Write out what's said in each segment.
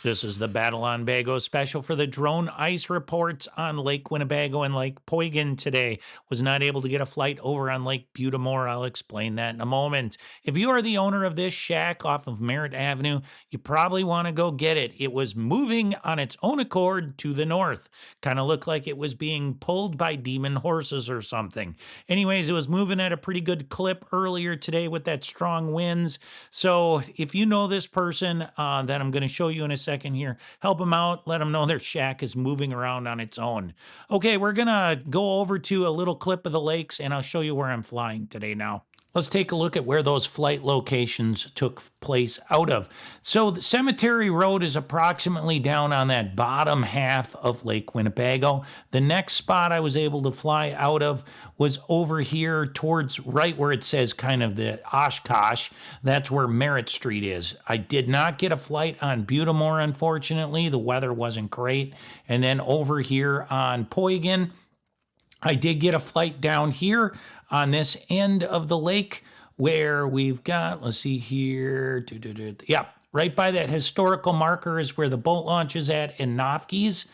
This is the Battle on Bago special for the drone ice reports on Lake Winnebago and Lake Poygan today. Was not able to get a flight over on Lake Butamore. I'll explain that in a moment. If you are the owner of this shack off of Merritt Avenue, you probably want to go get it. It was moving on its own accord to the north. Kind of looked like it was being pulled by demon horses or something. Anyways, it was moving at a pretty good clip earlier today with that strong winds. So if you know this person that I'm going to show you in a second here, help them out, let them know their shack is moving around on its own. Okay, we're going to go over to a little clip of the lakes and I'll show you where I'm flying today now. Let's take a look at where those flight locations took place out of. So the Cemetery Road is approximately down on that bottom half of Lake Winnebago. The next spot I was able to fly out of was over here towards right where it says kind of the Oshkosh. That's where Merritt Street is. I did not get a flight on Butamore, unfortunately. The weather wasn't great. And then over here on Poygan, I did get a flight down here on this end of the lake where we've got, let's see here. Yeah, right by that historical marker is where the boat launch is at in Nofke's.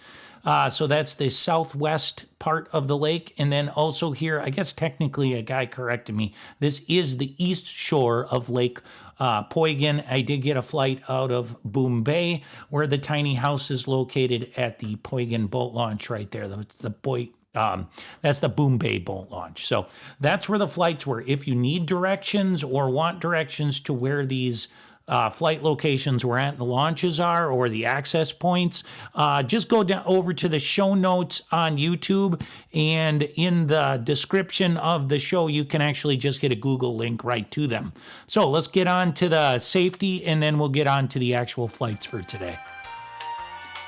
So that's the southwest part of the lake. And then also here, I guess technically a guy corrected me. This is the east shore of Lake Poygan. I did get a flight out of Boom Bay where the tiny house is located at the Poygan boat launch right there. That's the Boom Bay boat launch. So that's where the flights were. If you need directions or want directions to where these flight locations where the launches are or the access points, just go down over to the show notes on YouTube, and in the description of the show you can actually just get a Google link right to them. So let's get on to the safety and then we'll get on to the actual flights for today.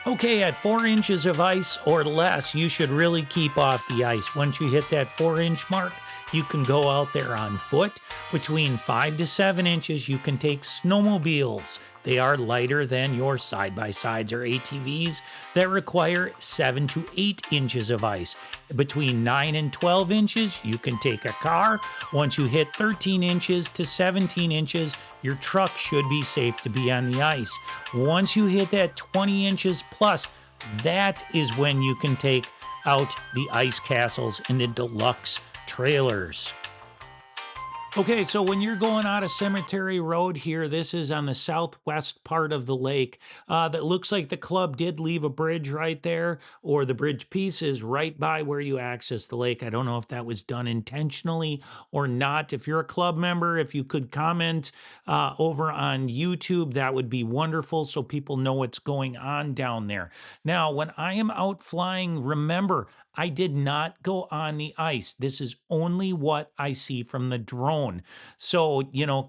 Okay, at 4 inches of ice or less, you should really keep off the ice. Once you hit that 4-inch mark, you can go out there on foot. Between 5 to 7 inches, you can take snowmobiles. They are lighter than your side-by-sides or ATVs that require 7 to 8 inches of ice. Between 9 and 12 inches, you can take a car. Once you hit 13 inches to 17 inches, your truck should be safe to be on the ice. Once you hit that 20 inches plus, that is when you can take out the ice castles and the deluxe trailers. Okay, so when you're going out of Cemetery Road here, this is on the southwest part of the lake. That looks like the club did leave a bridge right there, or the bridge piece is right by where you access the lake. I don't know if that was done intentionally or not. If you're a club member, if you could comment over on YouTube, that would be wonderful so people know what's going on down there. Now, when I am out flying, remember, I did not go on the ice. This is only what I see from the drone. So,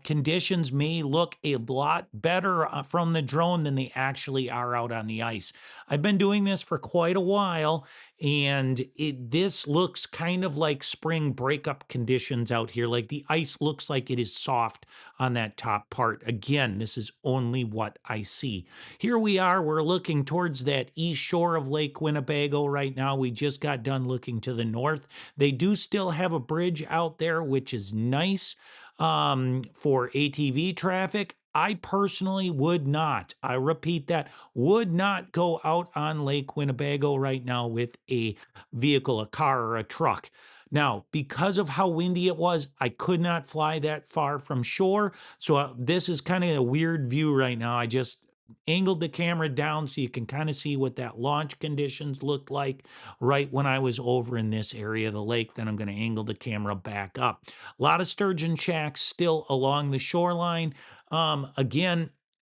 conditions may look a lot better from the drone than they actually are out on the ice. I've been doing this for quite a while, and this looks kind of like spring breakup conditions out here. Like the ice looks like it is soft on that top part. Again, this is only what I see. Here we are. We're looking towards that east shore of Lake Winnebago right now. We just got done looking to the north. They do still have a bridge out there, which is nice for ATV traffic. I personally would not, I repeat that, would not go out on Lake Winnebago right now with a vehicle, a car, or a truck. Now, because of how windy it was, I could not fly that far from shore. So this is kind of a weird view right now. I just angled the camera down so you can kind of see what that launch conditions looked like right when I was over in this area of the lake. Then I'm going to angle the camera back up. A lot of sturgeon shacks still along the shoreline. Again,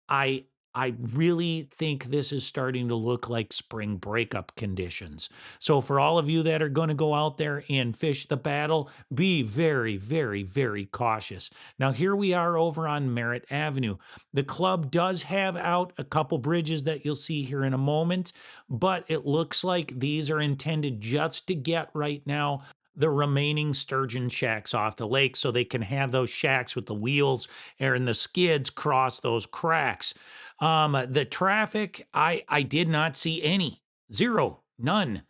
I really think this is starting to look like spring breakup conditions. So for all of you that are going to go out there and fish the battle, be very, very, very cautious. Now here we are over on Merritt Avenue. The club does have out a couple bridges that you'll see here in a moment, but it looks like these are intended just to get right now the remaining sturgeon shacks off the lake so they can have those shacks with the wheels and the skids cross those cracks. The traffic, I did not see any. Zero. None.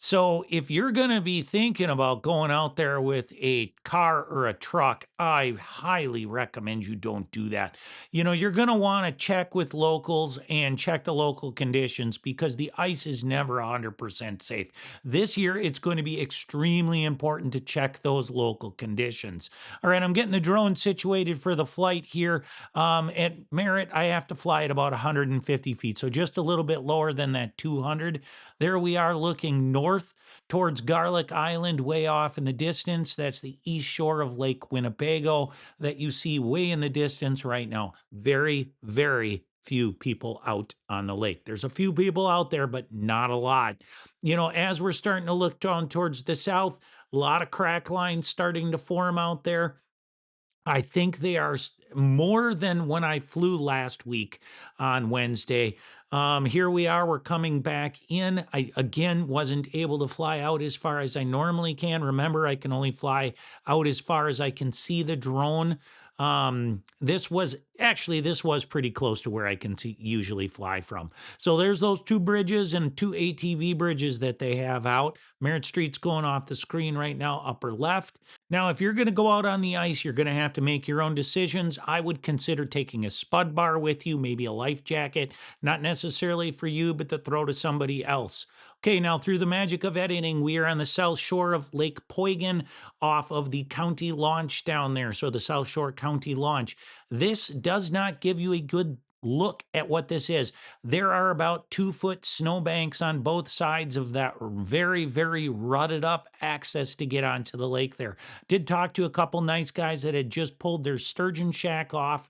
So, if you're going to be thinking about going out there with a car or a truck, I highly recommend you don't do that. You're going to want to check with locals and check the local conditions because the ice is never 100% safe. This year, it's going to be extremely important to check those local conditions. All right, I'm getting the drone situated for the flight here. At Merritt, I have to fly at about 150 feet, so just a little bit lower than that 200. There we are looking north towards Garlic Island, way off in the distance. That's the east shore of Lake Winnebago that you see way in the distance right now. Very, very few people out on the lake. There's a few people out there, but not a lot. As we're starting to look down towards the south, a lot of crack lines starting to form out there. I think they are more than when I flew last week on Wednesday. Here we are. We're coming back in. I again wasn't able to fly out as far as I normally can. Remember, I can only fly out as far as I can see the drone. This was pretty close to where I can usually fly from. So there's those two bridges and two ATV bridges that they have out. Merritt Street's going off the screen right now, upper left. Now, if you're going to go out on the ice, you're going to have to make your own decisions. I would consider taking a spud bar with you, maybe a life jacket, not necessarily for you, but to throw to somebody else. Okay, now through the magic of editing, we are on the south shore of Lake Poygan off of the county launch down there. So the South Shore County launch. This does not give you a good look at what this is. There are about 2 foot snowbanks on both sides of that very, very rutted up access to get onto the lake there. Did talk to a couple nice guys that had just pulled their sturgeon shack off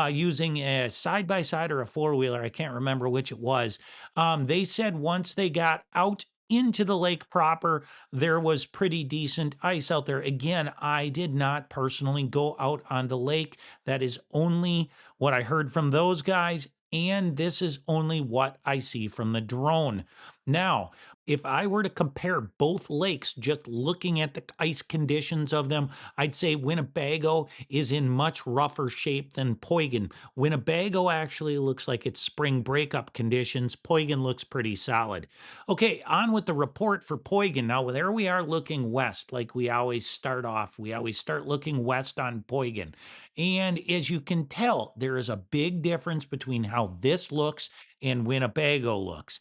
using a side by side or a four wheeler. I can't remember which it was. They said once they got out into the lake proper, there was pretty decent ice out there. Again, I did not personally go out on the lake. That is only what I heard from those guys, and this is only what I see from the drone. Now, if I were to compare both lakes, just looking at the ice conditions of them, I'd say Winnebago is in much rougher shape than Poygan. Winnebago actually looks like it's spring breakup conditions. Poygan looks pretty solid. Okay, on with the report for Poygan. Now, there we are looking west, like we always start off. We always start looking west on Poygan. And as you can tell, there is a big difference between how this looks and Winnebago looks.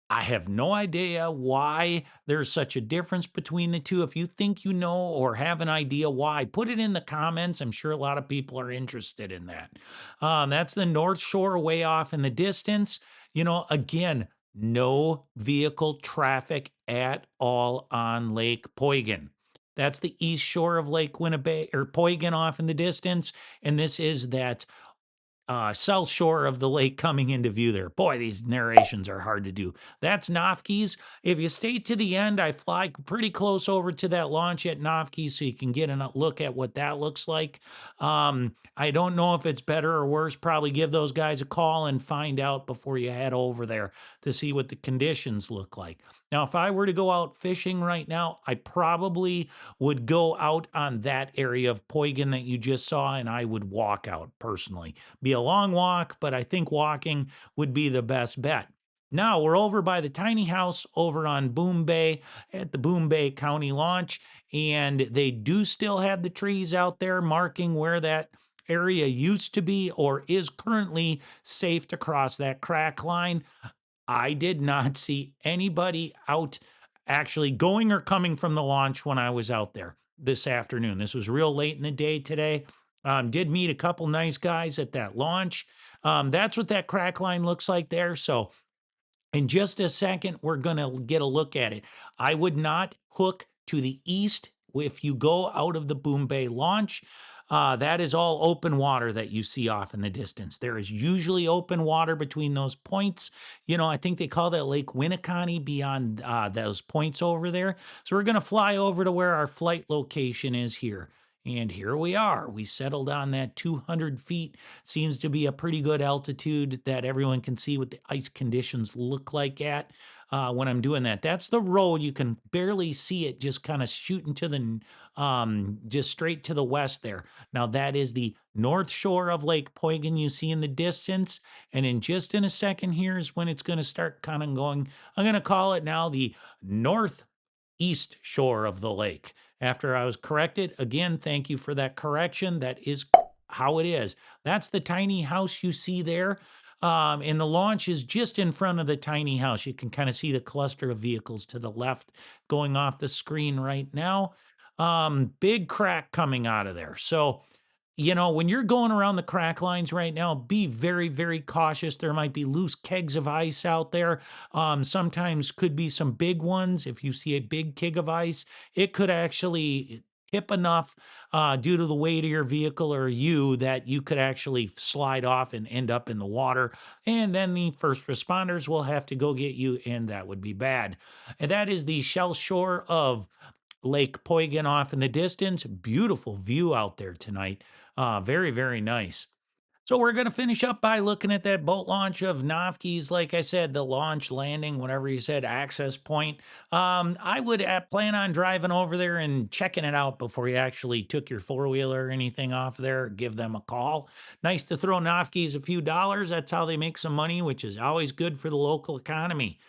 I have no idea why there's such a difference between the two. If you think you know or have an idea why, put it in the comments. I'm sure a lot of people are interested in that. That's the North Shore way off in the distance. Again, no vehicle traffic at all on Lake Poygan. That's the east shore of Lake Winnebago or Poygan off in the distance. And this is that south shore of the lake coming into view there. Boy, these narrations are hard to do. That's Nofke's. If you stay to the end, I fly pretty close over to that launch at Nofke's so you can get a look at what that looks like. I don't know if it's better or worse. Probably give those guys a call and find out before you head over there to see what the conditions look like. Now, if I were to go out fishing right now, I probably would go out on that area of Poygan that you just saw, and I would walk out personally. Be a long walk, but I think walking would be the best bet. Now we're over by the tiny house over on Boom Bay at the Boom Bay County launch, and they do still have the trees out there marking where that area used to be or is currently safe to cross that crack line. I did not see anybody out actually going or coming from the launch when I was out there this afternoon. This was real late in the day today. Did meet a couple nice guys at that launch. That's what that crack line looks like there. So in just a second, we're going to get a look at it. I would not hook to the east if you go out of the Boom Bay launch. That is all open water that you see off in the distance. There is usually open water between those points. I think they call that Lake Winneconne beyond those points over there. So we're going to fly over to where our flight location is here. And here we are. We settled on that 200 feet. Seems to be a pretty good altitude that everyone can see what the ice conditions look like at. when I'm doing that. That's the road. You can barely see it, just kind of shooting to just straight to the west there. Now that is the north shore of Lake Poygan you see in the distance. And in just in a second, here's when it's going to start kind of going. I'm going to call it now the northeast shore of the lake. After I was corrected, again, thank you for that correction. That is how it is. That's the tiny house you see there. And the launch is just in front of the tiny house. You can kind of see the cluster of vehicles to the left going off the screen right now. Big crack coming out of there. So, when you're going around the crack lines right now, be very, very cautious. There might be loose kegs of ice out there. Sometimes could be some big ones. If you see a big keg of ice, it could actually tip enough due to the weight of your vehicle or you that you could actually slide off and end up in the water. And then the first responders will have to go get you, and that would be bad. And that is the shell shore of Lake Poygan off in the distance. Beautiful view out there tonight. Very, very nice. So we're going to finish up by looking at that boat launch of Navke's. Like I said, the launch, landing, whatever you said, access point. I would plan on driving over there and checking it out before you actually took your four-wheeler or anything off there. Give them a call. Nice to throw Navke's a few dollars. That's how they make some money, which is always good for the local economy.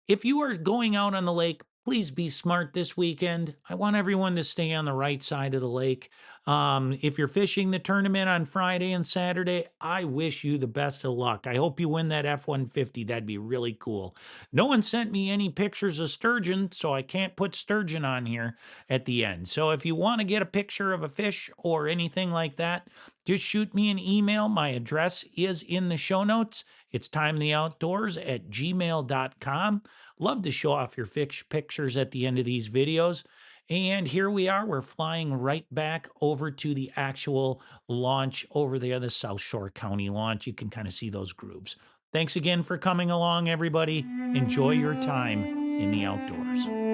If you are going out on the lake, please be smart this weekend. I want everyone to stay on the right side of the lake. If you're fishing the tournament on Friday and Saturday, I wish you the best of luck. I hope you win that F-150. That'd be really cool. No one sent me any pictures of sturgeon, so I can't put sturgeon on here at the end. So if you want to get a picture of a fish or anything like that, just shoot me an email. My address is in the show notes. It's timeintheoutdoors@gmail.com. Love to show off your fish pictures at the end of these videos. And here we are. We're flying right back over to the actual launch over there, the South Shore County launch. You can kind of see those grooves. Thanks again for coming along, everybody. Enjoy your time in the outdoors.